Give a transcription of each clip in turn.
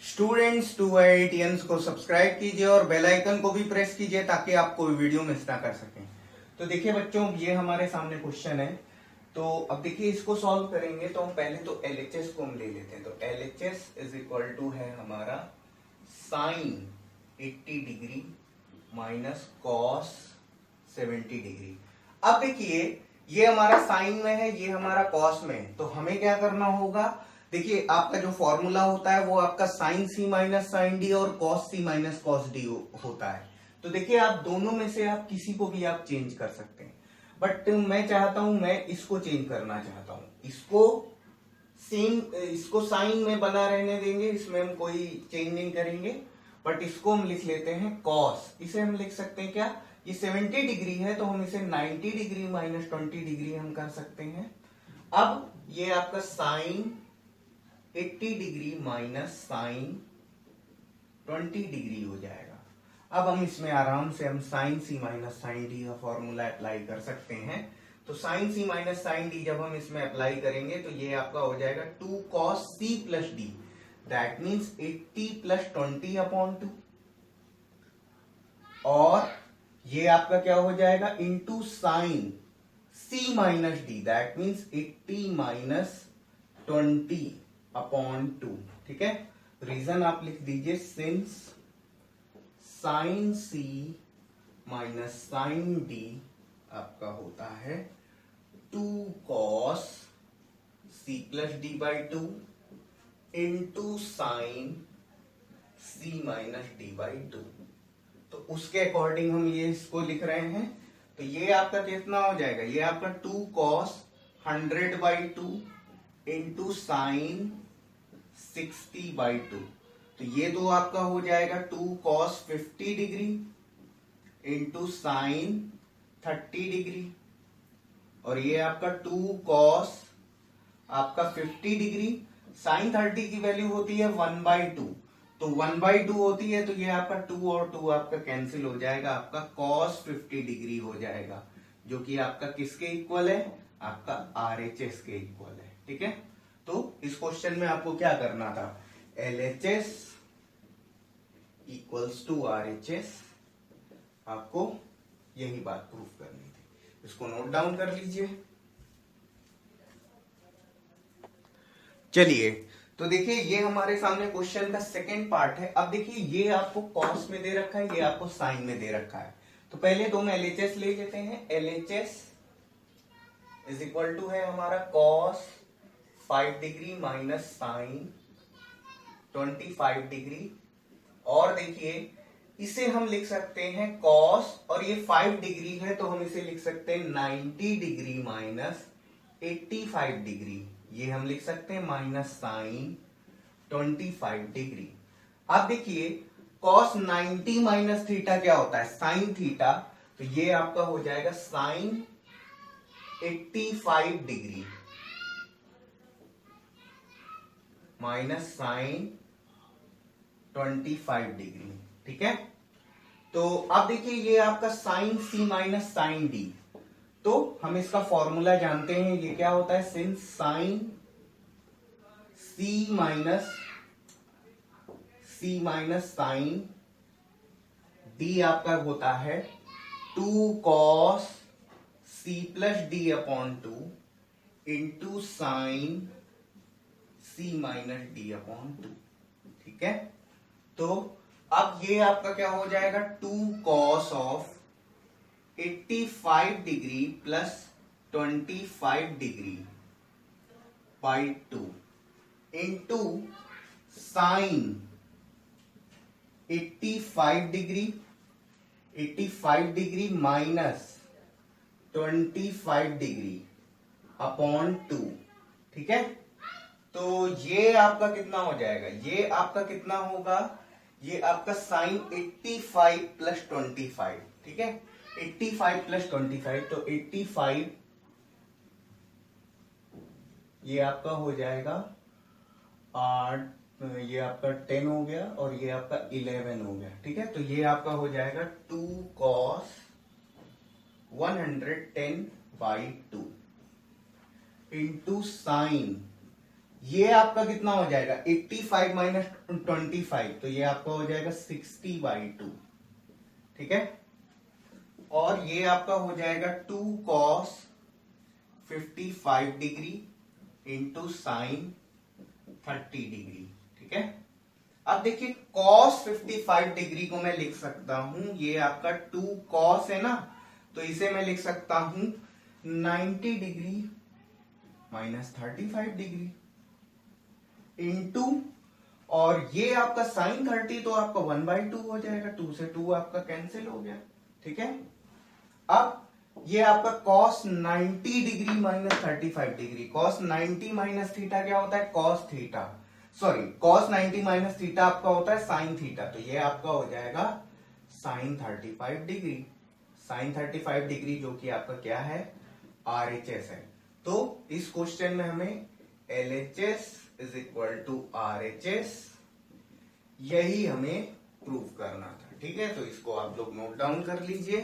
Students to IITians को subscribe कीजिए और बेल आइकन को भी प्रेस कीजिए ताकि आप कोई वीडियो मिस ना कर सकें। तो देखिए बच्चों, ये हमारे सामने क्वेश्चन है। तो अब देखिए इसको सॉल्व करेंगे तो हम पहले तो एलएचएस को हम ले लेते हैं। तो एलएचएस इज इक्वल टू है हमारा sine 80 degree minus cos 70 degree. अब देखिए ये हमारा साइन में है, ये हमारा कॉस में है, तो हमें क्या करना होगा। देखिए आपका जो फॉर्मूला होता है वो आपका sine C minus sine D और कॉस सी माइनस कॉस डी होता है। तो देखिए आप दोनों में से आप किसी को भी आप चेंज कर सकते हैं, बट मैं चाहता हूं, मैं इसको चेंज करना चाहता हूं। इसको सेम, इसको साइन में बना रहने देंगे, इसमें हम कोई चेंज नहीं करेंगे, बट इसको हम लिख लेते हैं कॉस। इसे हम लिख सकते हैं क्या, ये 70 डिग्री है तो हम इसे 90 डिग्री माइनस 20 डिग्री हम कर सकते हैं। अब ये आपका sine 80 degree minus sine 20 degree हो जाएगा। अब हम इसमें आराम से हम sine C minus sine D का फॉर्मूला अप्लाई कर सकते हैं। तो sine C minus sine D जब हम इसमें अप्लाई करेंगे तो ये आपका हो जाएगा 2 cos c plus D, that means 80 plus 20 upon 2, और ये आपका क्या हो जाएगा into sine c minus D, that means 80 minus 20 upon 2। ठीक है, रीजन आप लिख दीजिए, since sine c minus sine D आपका होता है 2 cos c plus D by 2 into sine c minus D by 2। तो उसके अकॉर्डिंग हम ये इसको लिख रहे हैं। तो ये आपका कितना हो जाएगा, ये आपका 2 cos 100 by 2 into sine 60 by 2। तो ये दो आपका हो जाएगा 2 cos 50 degree into sine 30 degree, और ये आपका 2 cos आपका 50 डिग्री, साइन 30 की वैल्यू होती है 1/2, तो 1/2 होती है, तो ये आपका 2 और 2 आपका कैंसिल हो जाएगा, आपका cos 50 डिग्री हो जाएगा, जो कि आपका किसके इक्वल है, आपका आरएचएस के इक्वल है। ठीक है, तो इस क्वेश्चन में आपको क्या करना था, एलएचएस इक्वल्स टू आरएचएस, आपको यही बात प्रूफ करनी थी। इसको नोट डाउन कर लीजिए। चलिए, तो देखिए ये हमारे सामने क्वेश्चन का सेकंड पार्ट है। अब देखिए ये आपको कॉस में दे रखा है, ये आपको साइन में दे रखा है। तो पहले तो हम एलएचएस ले लेते हैं। एलएचएस इज इक्वल टू है हमारा cos 5 degree minus sine 25 degree, और देखिए इसे हम लिख सकते हैं कॉस, और ये 5 डिग्री है तो हम इसे लिख सकते हैं 90 डिग्री माइनस 85 डिग्री, ये हम लिख सकते हैं माइनस साइन 25 डिग्री। अब देखिए कॉस 90 माइनस थीटा क्या होता है, साइन थीटा, तो ये आपका हो जाएगा sine 85 degree minus sine 25 degree. ठीक है, तो अब देखिए ये आपका sine C minus sine D, तो हम इसका फॉर्मूला जानते हैं, ये क्या होता है, since sign C minus sine D आपका होता है 2 cos c plus D upon 2 into sine c minus D upon 2। ठीक है, तो अब ये आपका क्या हो जाएगा 2 cos of 85 degree plus 25 degree by 2 into sign 85 degree minus 25 degree upon 2। ठीक है, तो ये आपका कितना हो जाएगा, ये आपका कितना होगा, ये आपका साइन 85 प्लस 25। ठीक है, 85 प्लस 25, तो 85 ये आपका हो जाएगा 8, ये आपका 10 हो गया, और ये आपका 11 हो गया। ठीक है, तो ये आपका हो जाएगा 2 cos 110 बाई 2 इंटू साइन ये आपका कितना हो जाएगा 85 माइनस 25, तो ये आपका हो जाएगा 60/2, ठीक है। और ये आपका हो जाएगा 2 cos 55 degree into sine 30 degree, ठीक है। अब देखिए cos 55 डिग्री को मैं लिख सकता हूं, ये आपका 2 cos है ना, तो इसे मैं लिख सकता हूं 90 डिग्री माइनस 35 डिग्री इंटू, और ये आपका साइन 30 तो आपका 1/2 हो जाएगा, 2 से 2 आपका कैंसिल हो गया, ठीक है। अब ये आपका cos 90 degree minus 35 degree, cos 90 minus theta क्या होता है cos theta, sorry cos 90 minus theta आपका होता है साइन थीटा, तो ये आपका हो जाएगा साइन 35 डिग्री, साइन 35 डिग्री जो कि आपका क्या है RHS है। तो इस क्वेश्चन में हमें LHS is equal to RHS यही हमें प्रूव करना था, ठीक है। तो इसको आप लोग नोट डाउन कर लीजिए।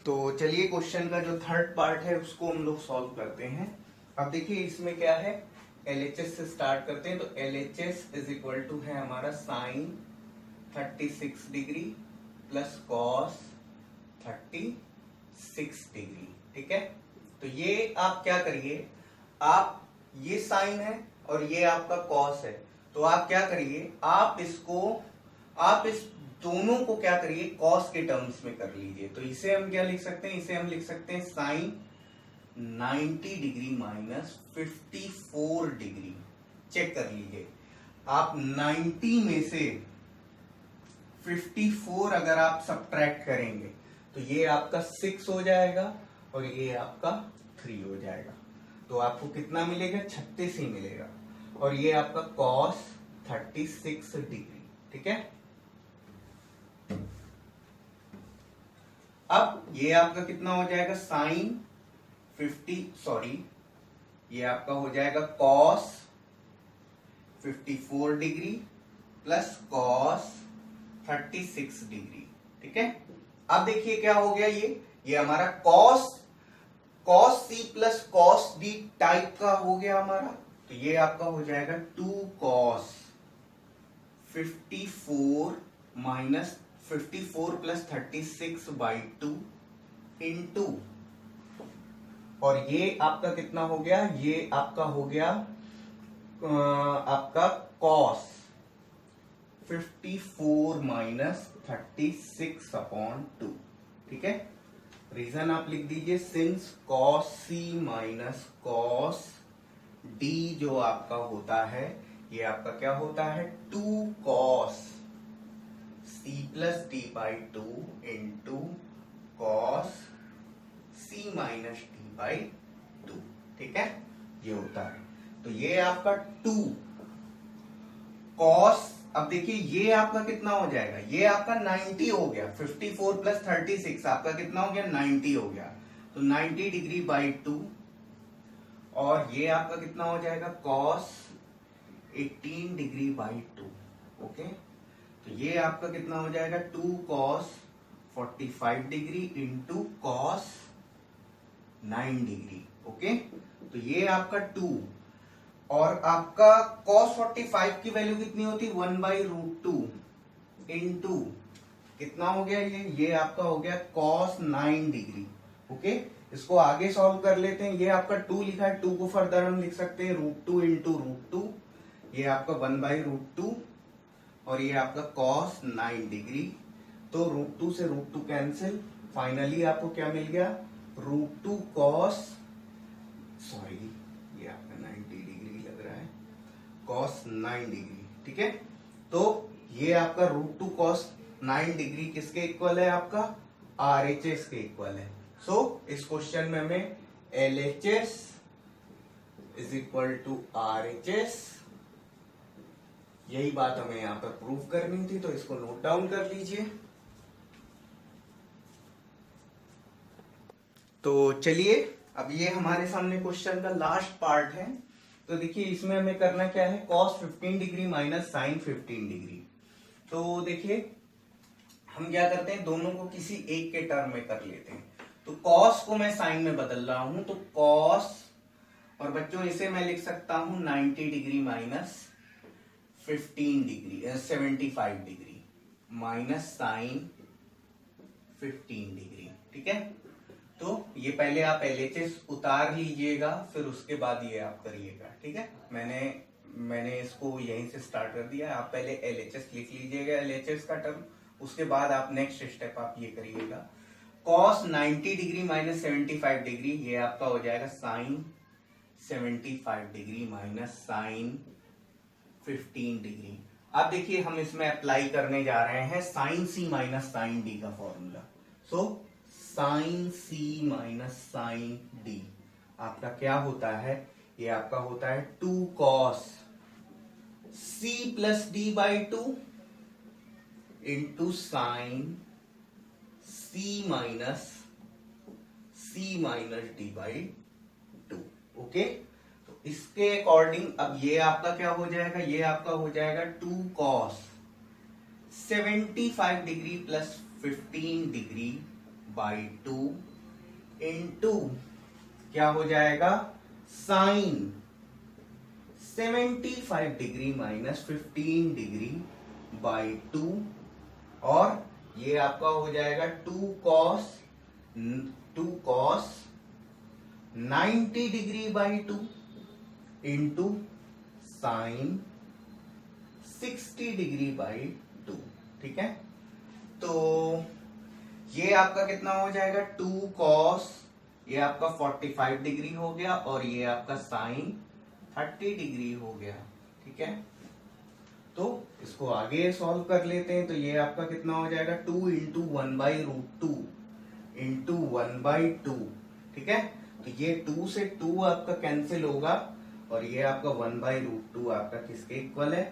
तो चलिए क्वेश्चन का जो थर्ड पार्ट है उसको हम लोग सॉल्व करते हैं। अब देखिए इसमें क्या है, LHS से स्टार्ट करते हैं। तो LHS इज इक्वल टू है हमारा sine 36 degree plus cos 36 degree, ठीक है। तो ये आप क्या करिए, आप ये साइन है और ये आपका कॉस है, तो आप क्या करिए, आप इस दोनों को क्या करिए कॉस के टर्म्स में कर लीजिए। तो इसे हम क्या लिख सकते हैं, इसे हम लिख सकते हैं sine 90 degree minus 54 degree. Check कर लीजिए, आप 90 में से 54 अगर आप सब्ट्रैक्ट करेंगे तो ये आपका 6 हो जाएगा और ये आपका 3 हो जाएगा, तो आपको कितना मिलेगा 36 ही मिलेगा, और ये आपका cos 36 डिग्री, ठीक है। अब ये आपका कितना हो जाएगा साइन 50, ये आपका हो जाएगा cos 54 degree plus cos 36 degree, ठीक है। अब देखिए क्या हो गया, ये हमारा cos C plus cos D type का हो गया हमारा, तो ये आपका हो जाएगा 2 cos 54 माइनस 54 प्लस 36/2 इंटू, और ये आपका कितना हो गया, ये आपका हो गया आपका cos 54 माइनस 36/2, ठीक है। रीजन आप लिख दीजिए, since cos C minus cos D जो आपका होता है, ये आपका क्या होता है 2 cos C plus D/2 into cos C minus D/2, ठीक है, ये होता है। तो ये आपका 2 cos, अब देखिए ये आपका कितना हो जाएगा, ये आपका 90 हो गया, 54 प्लस 36 आपका कितना हो गया 90 हो गया, तो 90 डिग्री बाई 2, और ये आपका कितना हो जाएगा cos 18 डिग्री बाई 2, ओके। तो ये आपका कितना हो जाएगा 2 cos 45 degree into cos 9 degree, okay. तो ये आपका 2, और आपका cos 45 की वैल्यू कितनी होती है 1/√2 इंटू कितना हो गया, ये आपका हो गया cos 9 डिग्री, ओके। इसको आगे सॉल्व कर लेते हैं। ये आपका 2 लिखा है, 2 को फर्दर हम लिख सकते हैं √2 इंटू √2, ये आपका 1/√2, और ये आपका cos 9 डिग्री, तो √2 से √2 कैंसिल, फाइनली आपको क्या मिल गया √2 cos, ये आपका 90 डिग्री लग रहा है, cos 9 डिग्री, ठीक है। तो ये आपका √2 cos 9 डिग्री किसके इक्वल है, आपका RHS के इक्वल है। सो इस क्वेश्चन में हमें LHS is equal to RHS, यही बात हमें यहां पर प्रूव करनी थी, तो इसको नोट डाउन कर लीजिए। तो चलिए अब ये हमारे सामने क्वेश्चन का लास्ट पार्ट है। तो देखिए इसमें हमें करना क्या है, cos 15 degree minus sine 15 degree. तो देखिए हम क्या करते हैं, दोनों को किसी एक के टर्म में कर लेते हैं। तो cos को मैं साइन में बदल रहा हूं, तो cos और बच्चों इसे मैं लिख सकता हूं 90 degree minus 15 degree 75 degree minus sine 15 degree. ठीक है, तो ये पहले आप LHS उतार लीजिएगा, फिर उसके बाद ये आप करिएगा। ठीक है, मैंने इसको यहीं से स्टार्ट कर दिया। आप पहले LHS लिख लीजिएगा, LHS का टर्म, उसके बाद आप नेक्स्ट स्टेप आप ये करिएगा। cos 90 डिग्री माइनस 75 डिग्री, ये आपका हो जाएगा sine 75 degree minus sine 15 degree. अब देखिए हम इसमें अप्लाई करने जा रहे हैं sine C minus sine D का formula. So sine C minus sine D आपका क्या होता है, ये आपका होता है 2 cos C plus D by 2 into sine C minus D by 2। Okay, तो इसके अकॉर्डिंग अब ये आपका क्या हो जाएगा, ये आपका हो जाएगा 2 cos 75 degree plus 15 degree by 2 into क्या हो जाएगा sine 75 degree minus 15 degree by 2, और ये आपका हो जाएगा 2 cos 90 degree by 2 into sine 60 degree by 2। ठीक है, तो ये आपका कितना हो जाएगा 2 cos, ये आपका 45 डिग्री हो गया, और ये आपका साइन 30 डिग्री हो गया। ठीक है, तो इसको आगे सॉल्व कर लेते हैं। तो ये आपका कितना हो जाएगा 2 into 1 by root 2 into 1 by 2। ठीक है, तो ये 2 से 2 आपका कैंसिल होगा, और ये आपका 1 बाई रूट 2 आपका किसके इक्वल है,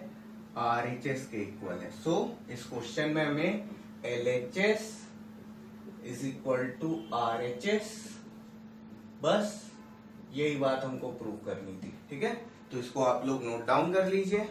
RHS के इक्वल है। सो इस क्वेश्चन में हमें LHS is equal to RHS, बस यही बात हमको प्रूव करनी थी। ठीक है, तो इसको आप लोग नोट डाउन कर लीजिए।